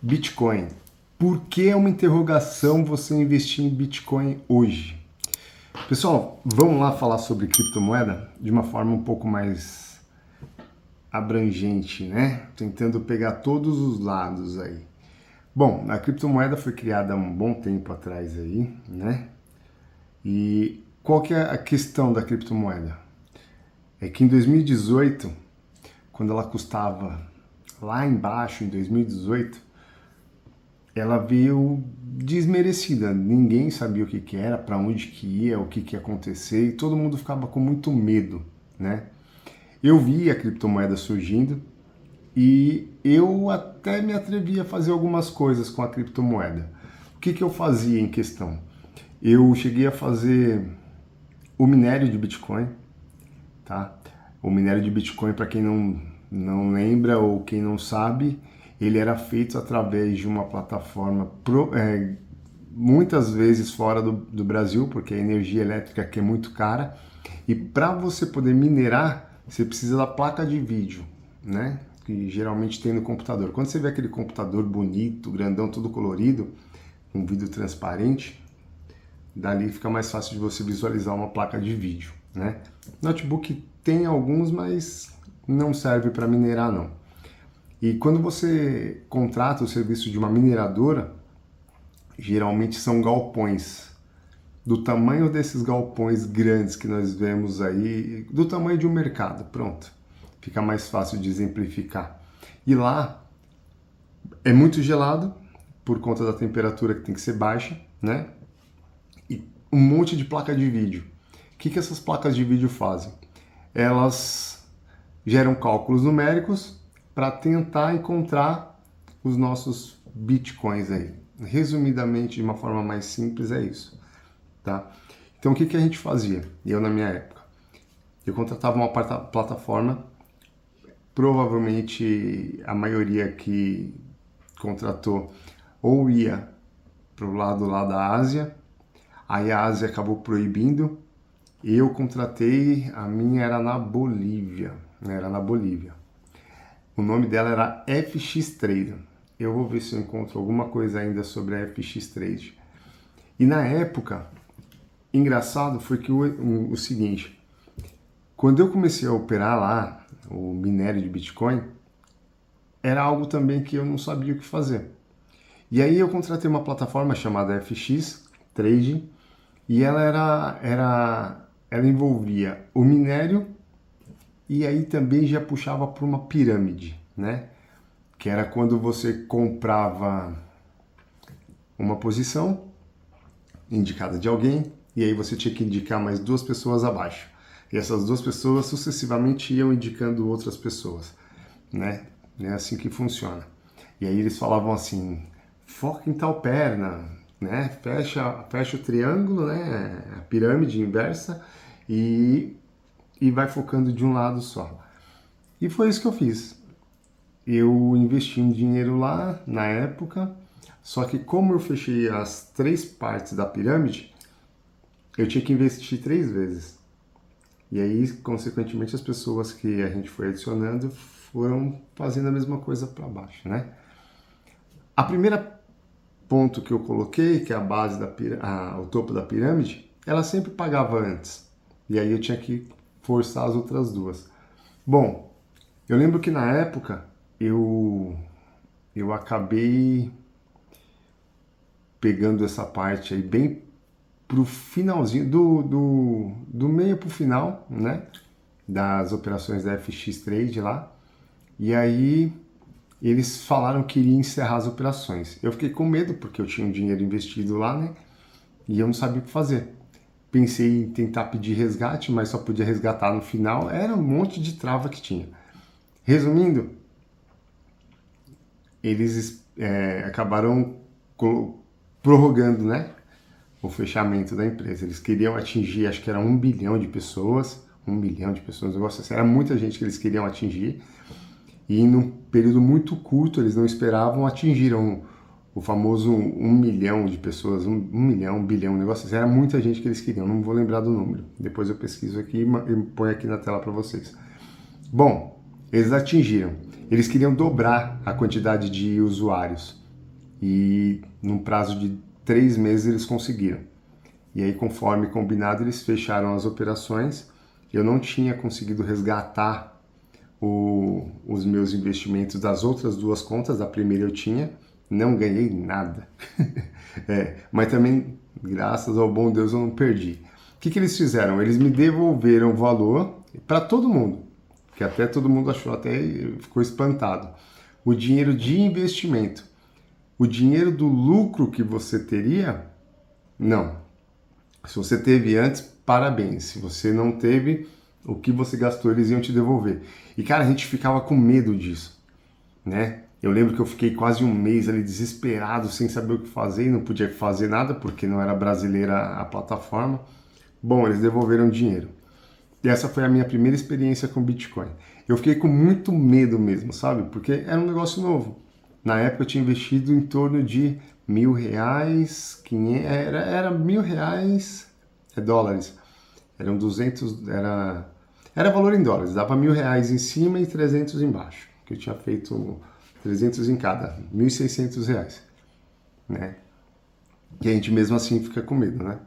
Bitcoin. Por que é uma interrogação você investir em Bitcoin hoje? Pessoal, vamos lá falar sobre criptomoeda de uma forma um pouco mais abrangente, né? Tentando pegar todos os lados aí. Bom, a criptomoeda foi criada há um bom tempo atrás aí, né? E qual que é a questão da criptomoeda? É que em 2018, quando ela custava lá embaixo, em 2018, ela veio desmerecida. Ninguém sabia o que que era, para onde que ia, o que que ia acontecer, e todo mundo ficava com muito medo, né? Eu vi a criptomoeda surgindo e eu até me atrevi a fazer algumas coisas com a criptomoeda. O que que eu fazia em questão? Eu cheguei a fazer o minério de Bitcoin, tá? O minério de Bitcoin, para quem não lembra ou quem não sabe, ele era feito através de uma plataforma muitas vezes fora do Brasil, porque a energia elétrica aqui é muito cara, e para você poder minerar, você precisa da placa de vídeo, né? Que geralmente tem no computador. Quando você vê aquele computador bonito, grandão, todo colorido, com vidro transparente, dali fica mais fácil de você visualizar uma placa de vídeo, né? Notebook tem alguns, mas não serve para minerar não. E quando você contrata o serviço de uma mineradora, geralmente são galpões. Do tamanho desses galpões grandes que nós vemos aí, do tamanho de um mercado, pronto. Fica mais fácil de exemplificar. E lá é muito gelado, por conta da temperatura que tem que ser baixa, né? E um monte de placa de vídeo. O que essas placas de vídeo fazem? Elas geram cálculos numéricos para tentar encontrar os nossos bitcoins aí. Resumidamente, de uma forma mais simples, é isso, tá? Então, o que a gente fazia? Eu, na minha época, eu contratava uma plataforma, provavelmente a maioria que contratou ou ia para o lado lá da Ásia, aí a Ásia acabou proibindo, eu contratei, a minha era na Bolívia, né? Era na Bolívia. O nome dela era FX Trade. Eu vou ver se eu encontro alguma coisa ainda sobre a FX Trade. E na época, engraçado foi que o seguinte, quando eu comecei a operar lá, o minério de Bitcoin, era algo também que eu não sabia o que fazer. E aí eu contratei uma plataforma chamada FX Trade e ela envolvia o minério e aí também já puxava para uma pirâmide, né? Que era quando você comprava uma posição indicada de alguém e aí você tinha que indicar mais duas pessoas abaixo. E essas duas pessoas sucessivamente iam indicando outras pessoas, né? É assim que funciona. E aí eles falavam assim, foca em tal perna, né? Fecha o triângulo, né? A pirâmide inversa e vai focando de um lado só. E foi isso que eu fiz. Eu investi um dinheiro lá na época, só que como eu fechei as três partes da pirâmide, eu tinha que investir 3 vezes. E aí, consequentemente, as pessoas que a gente foi adicionando foram fazendo a mesma coisa para baixo, né? A primeira ponto que eu coloquei, que é a base o topo da pirâmide, ela sempre pagava antes. E aí eu tinha que forçar as outras duas. Bom, eu lembro que na época eu acabei pegando essa parte aí bem pro finalzinho, do meio pro final, né? Das operações da FX Trade lá. E aí eles falaram que iria encerrar as operações. Eu fiquei com medo porque eu tinha um dinheiro investido lá, né? E eu não sabia o que fazer. Pensei em tentar pedir resgate, mas só podia resgatar no final. Era um monte de trava que tinha. Resumindo, eles acabaram prorrogando, né, o fechamento da empresa. Eles queriam atingir, acho que era 1 bilhão de pessoas, 1 milhão de pessoas, um negócio assim. Era muita gente que eles queriam atingir. E num período muito curto, eles não esperavam, atingiram o famoso 1 milhão de pessoas, 1 milhão, 1 bilhão, um negócio assim. Era muita gente que eles queriam, não vou lembrar do número. Depois eu pesquiso aqui e ponho aqui na tela para vocês. Bom, eles atingiram. Eles queriam dobrar a quantidade de usuários, e num prazo de 3 meses eles conseguiram. E aí, conforme combinado, eles fecharam as operações. Eu não tinha conseguido resgatar os meus investimentos das outras duas contas. Da primeira eu tinha, não ganhei nada. Mas também, graças ao bom Deus, eu não perdi. O que eles fizeram? Eles me devolveram o valor para todo mundo, que até todo mundo achou, até ficou espantado. O dinheiro de investimento. O dinheiro do lucro que você teria, não. Se você teve antes, parabéns. Se você não teve, o que você gastou, eles iam te devolver. E, cara, a gente ficava com medo disso, né? Eu lembro que eu fiquei quase um mês ali desesperado, sem saber o que fazer, e não podia fazer nada, porque não era brasileira a plataforma. Bom, eles devolveram o dinheiro. E essa foi a minha primeira experiência com Bitcoin. Eu fiquei com muito medo mesmo, sabe? Porque era um negócio novo. Na época eu tinha investido em torno de R$ 1.000, 500, era R$ 1.000, dólares. Eram 200, era valor em dólares, dava R$ 1.000 em cima e 300 embaixo. Que eu tinha feito 300 em cada, R$ 1.600, né? E a gente mesmo assim fica com medo, né?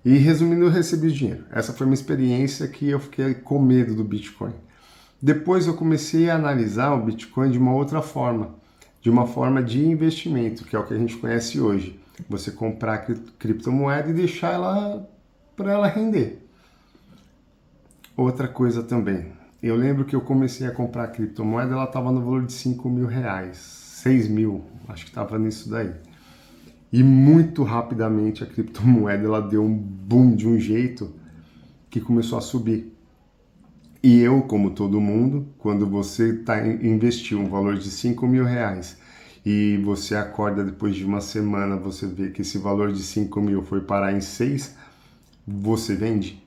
E resumindo, eu recebi o dinheiro. Essa foi uma experiência que eu fiquei com medo do Bitcoin. Depois eu comecei a analisar o Bitcoin de uma outra forma, de uma forma de investimento, que é o que a gente conhece hoje. Você comprar a criptomoeda e deixar ela para ela render. Outra coisa também, eu lembro que eu comecei a comprar a criptomoeda, ela estava no valor de R$ 5.000, 6.000, acho que estava nisso daí. E muito rapidamente a criptomoeda ela deu um boom de um jeito que começou a subir. E eu, como todo mundo, quando você investiu um valor de R$ 5.000 e você acorda depois de uma semana, você vê que esse valor de 5.000 foi parar em 6, você vende.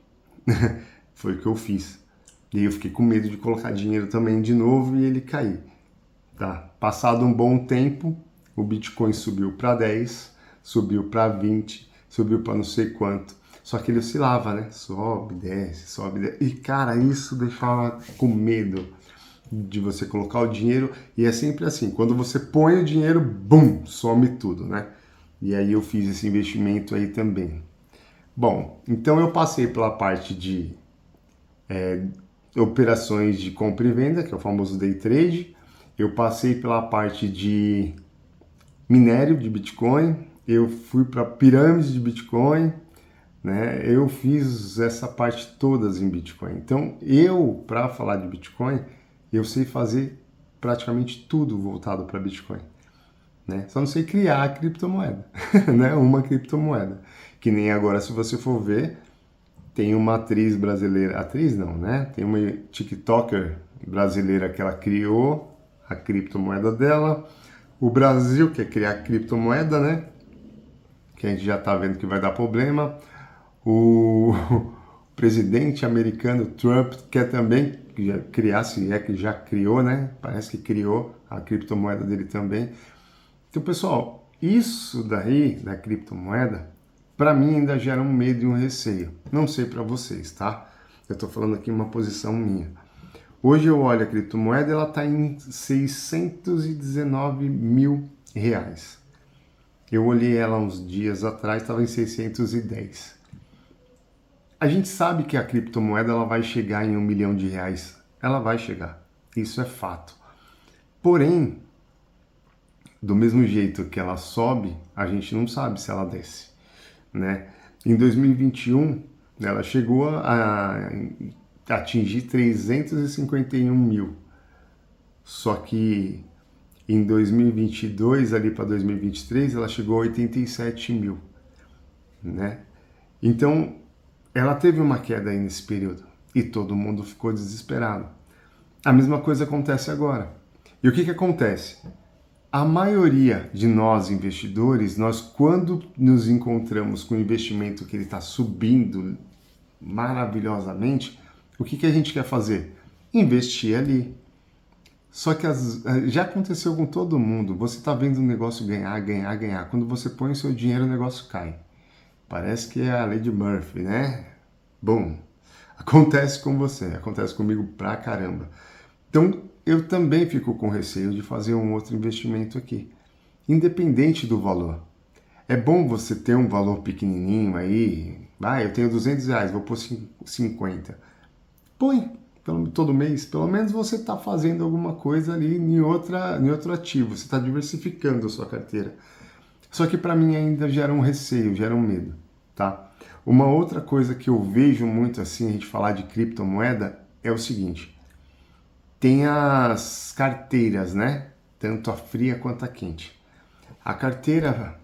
Foi o que eu fiz. E aí eu fiquei com medo de colocar dinheiro também de novo e ele cair. Tá? Passado um bom tempo, o Bitcoin subiu para 10, subiu para 20, subiu para não sei quanto. Só que ele oscilava, né? Sobe, desce, sobe, desce. E, cara, isso deixava com medo de você colocar o dinheiro. E é sempre assim, quando você põe o dinheiro, bum, some tudo, né? E aí eu fiz esse investimento aí também. Bom, então eu passei pela parte de operações de compra e venda, que é o famoso day trade. Eu passei pela parte de minério de Bitcoin, eu fui para pirâmide de Bitcoin, né? Eu fiz essa parte todas em Bitcoin. Então, para falar de Bitcoin, eu sei fazer praticamente tudo voltado para Bitcoin, né? Só não sei criar a criptomoeda, né? Uma criptomoeda. Que nem agora, se você for ver, tem uma atriz brasileira, atriz não, né? Tem uma TikToker brasileira que ela criou a criptomoeda dela. O Brasil quer criar criptomoeda, né? Que a gente já tá vendo que vai dar problema. O presidente americano Trump quer também criar, se é que já criou, né? Parece que criou a criptomoeda dele também. Então, pessoal, isso daí da criptomoeda, para mim ainda gera um medo e um receio. Não sei para vocês, tá? Eu tô falando aqui uma posição minha. Hoje eu olho a criptomoeda, ela está em R$ 619.000. Eu olhei ela uns dias atrás, estava em 610. A gente sabe que a criptomoeda ela vai chegar em R$ 1.000.000. Ela vai chegar. Isso é fato. Porém, do mesmo jeito que ela sobe, a gente não sabe se ela desce, né? Em 2021, ela chegou a atingir 351 mil. Só que em 2022, ali para 2023, ela chegou a 87 mil, né? Então, ela teve uma queda aí nesse período e todo mundo ficou desesperado. A mesma coisa acontece agora. E o que acontece? A maioria de nós investidores, nós quando nos encontramos com um investimento que ele está subindo maravilhosamente, o que a gente quer fazer? Investir ali. Só que já aconteceu com todo mundo. Você está vendo o negócio ganhar, ganhar, ganhar. Quando você põe o seu dinheiro, o negócio cai. Parece que é a lei de Murphy, né? Bom, acontece com você, acontece comigo pra caramba. Então, eu também fico com receio de fazer um outro investimento aqui. independente do valor. É bom você ter um valor pequenininho aí, eu tenho R$ 200, vou pôr 50. Põe todo mês, pelo menos você está fazendo alguma coisa ali em outro ativo, você está diversificando a sua carteira. Só que para mim ainda gera um receio, gera um medo, tá? Uma outra coisa que eu vejo muito assim, a gente falar de criptomoeda, é o seguinte: tem as carteiras, né? Tanto a fria quanto a quente. A carteira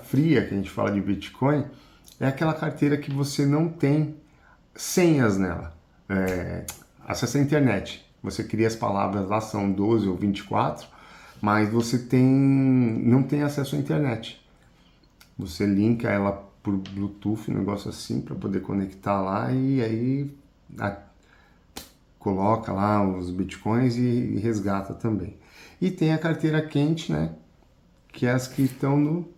fria, que a gente fala de Bitcoin, é aquela carteira que você não tem senhas nela. Acesso à internet. Você cria as palavras lá, são 12 ou 24, mas você não tem acesso à internet. Você linka ela por Bluetooth, um negócio assim, para poder conectar lá e aí coloca lá os bitcoins e resgata também. E tem a carteira quente, né? Que é as que estão no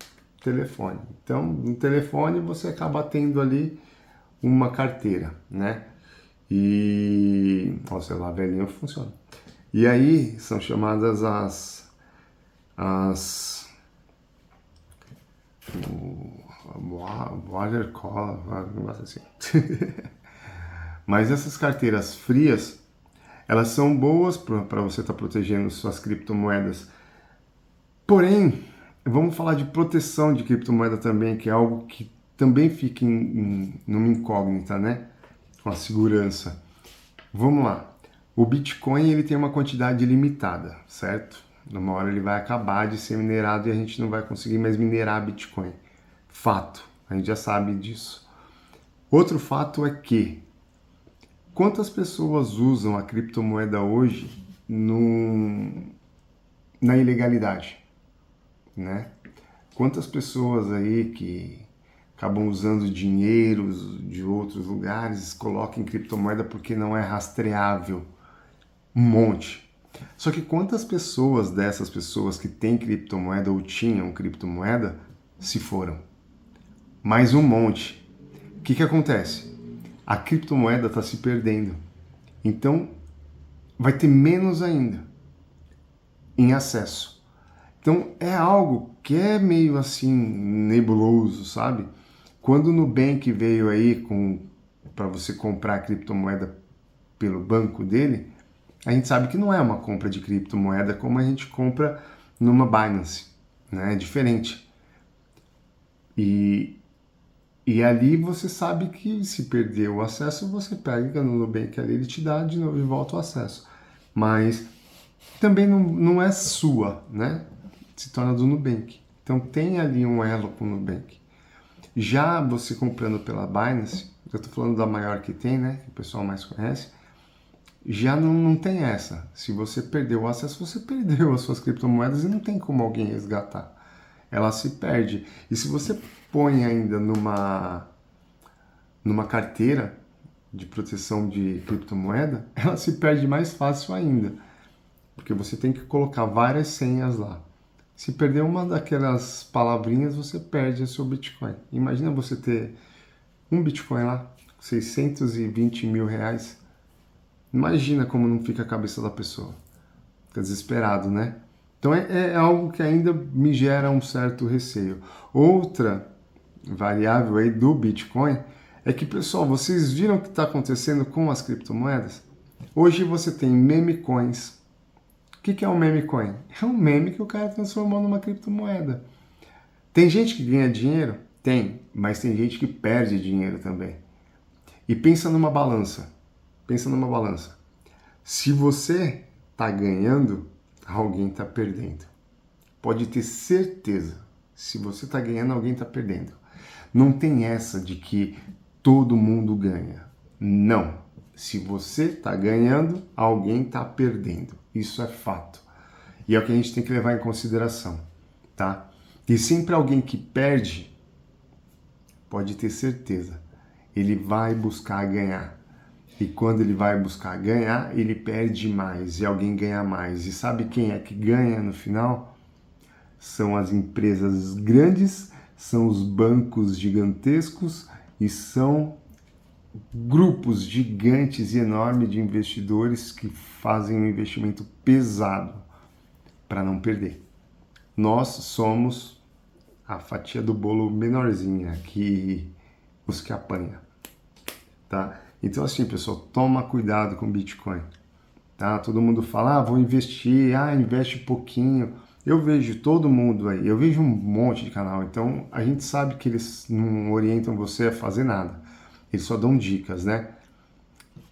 telefone. Então, no telefone você acaba tendo ali uma carteira, né? E o celular velhinho funciona. E aí são chamadas as water collar, um negócio assim. Mas essas carteiras frias, elas são boas para você estar protegendo suas criptomoedas. Porém, vamos falar de proteção de criptomoeda também, que é algo que também fica numa incógnita, né? Com a segurança. Vamos lá. O Bitcoin ele tem uma quantidade limitada, certo? Numa hora ele vai acabar de ser minerado e a gente não vai conseguir mais minerar Bitcoin. Fato. A gente já sabe disso. Outro fato é que quantas pessoas usam a criptomoeda hoje na ilegalidade, né? Quantas pessoas aí que acabam usando dinheiros de outros lugares, colocam em criptomoeda porque não é rastreável? Um monte. Só que quantas pessoas dessas pessoas que têm criptomoeda ou tinham criptomoeda se foram? Mais um monte. O que acontece? A criptomoeda está se perdendo. Então, vai ter menos ainda em acesso. Então, é algo que é meio assim nebuloso, sabe? Quando o Nubank veio aí para você comprar a criptomoeda pelo banco dele, a gente sabe que não é uma compra de criptomoeda como a gente compra numa Binance, né? É diferente. E ali você sabe que se perder o acesso, você pega no Nubank ali, ele te dá de novo de volta o acesso. Mas também não é sua, né? Se torna do Nubank. Então tem ali um elo com o Nubank. Já você comprando pela Binance, eu estou falando da maior que tem, né? Que o pessoal mais conhece. Já não tem essa. Se você perdeu o acesso, você perdeu as suas criptomoedas e não tem como alguém resgatar. Ela se perde. E se você põe ainda numa carteira de proteção de criptomoeda, ela se perde mais fácil ainda. Porque você tem que colocar várias senhas lá. Se perder uma daquelas palavrinhas, você perde o seu Bitcoin. Imagina você ter um Bitcoin lá, 620 mil reais. Imagina como não fica a cabeça da pessoa. Fica desesperado, né? Então é algo que ainda me gera um certo receio. Outra variável aí do Bitcoin é que, pessoal, vocês viram o que está acontecendo com as criptomoedas? Hoje você tem meme coins. O que é um meme coin? É um meme que o cara transformou numa criptomoeda. Tem gente que ganha dinheiro? Tem, mas tem gente que perde dinheiro também. E pensa numa balança. Pensa numa balança. Se você está ganhando, alguém está perdendo. Pode ter certeza. Se você está ganhando, alguém está perdendo. Não tem essa de que todo mundo ganha. Não. Se você está ganhando, alguém está perdendo. Isso é fato. E é o que a gente tem que levar em consideração, tá? E sempre alguém que perde, pode ter certeza, ele vai buscar ganhar. E quando ele vai buscar ganhar, ele perde mais e alguém ganha mais. E sabe quem é que ganha no final? São as empresas grandes, são os bancos gigantescos e são grupos gigantes e enormes de investidores que fazem um investimento pesado para não perder. nós somos a fatia do bolo menorzinha, que os que apanham, tá? Então assim, pessoal, toma cuidado com Bitcoin, tá? Todo mundo fala, vou investir, investe pouquinho. Eu vejo todo mundo aí, eu vejo um monte de canal, então a gente sabe que eles não orientam você a fazer nada. Eles só dão dicas, né?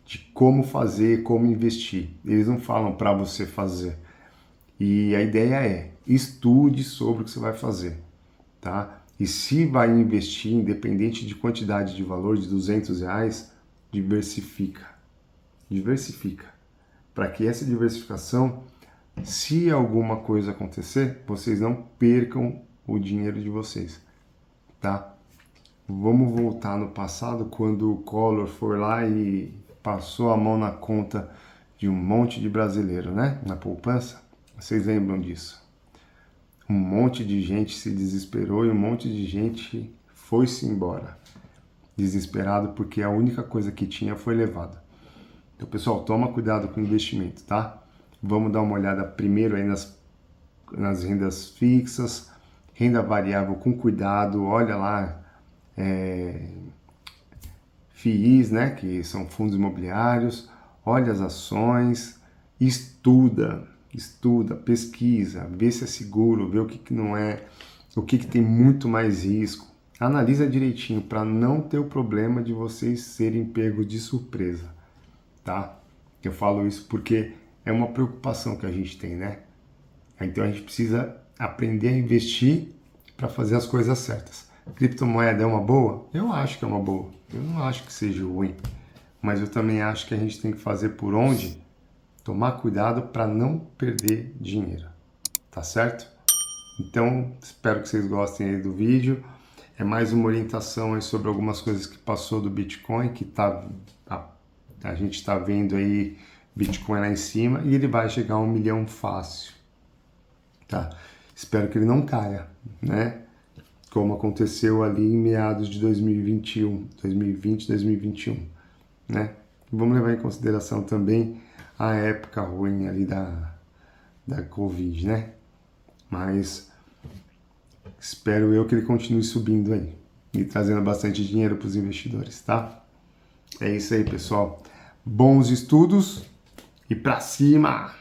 De como fazer, como investir. Eles não falam para você fazer. E a ideia é, estude sobre o que você vai fazer, tá? E se vai investir, independente de quantidade de valor, de R$200, diversifica. Diversifica. Para que essa diversificação, se alguma coisa acontecer, vocês não percam o dinheiro de vocês, tá? Vamos voltar no passado, quando o Collor foi lá e passou a mão na conta de um monte de brasileiro, né? Na poupança. Vocês lembram disso? Um monte de gente se desesperou e um monte de gente foi-se embora. Desesperado porque a única coisa que tinha foi levada. Então, pessoal, toma cuidado com o investimento, tá? Vamos dar uma olhada primeiro aí nas rendas fixas, renda variável com cuidado, olha lá, FIIs, né, que são fundos imobiliários, olha as ações, estuda, pesquisa, vê se é seguro, vê o que não é, o que tem muito mais risco. Analisa direitinho para não ter o problema de vocês serem pegos de surpresa, tá? Eu falo isso porque é uma preocupação que a gente tem, né? Então a gente precisa aprender a investir para fazer as coisas certas. Criptomoeda é uma boa? Eu acho que é uma boa. Eu não acho que seja ruim. Mas eu também acho que a gente tem que fazer por onde tomar cuidado para não perder dinheiro. Tá certo? Então, espero que vocês gostem aí do vídeo. É mais uma orientação aí sobre algumas coisas que passou do Bitcoin, que a gente está vendo aí Bitcoin lá em cima e ele vai chegar a 1 milhão fácil. Tá? Espero que ele não caia, né? Como aconteceu ali em meados de 2020, 2021, né? Vamos levar em consideração também a época ruim ali da Covid, né? Mas espero eu que ele continue subindo aí e trazendo bastante dinheiro para os investidores, tá? É isso aí, pessoal. Bons estudos e pra cima!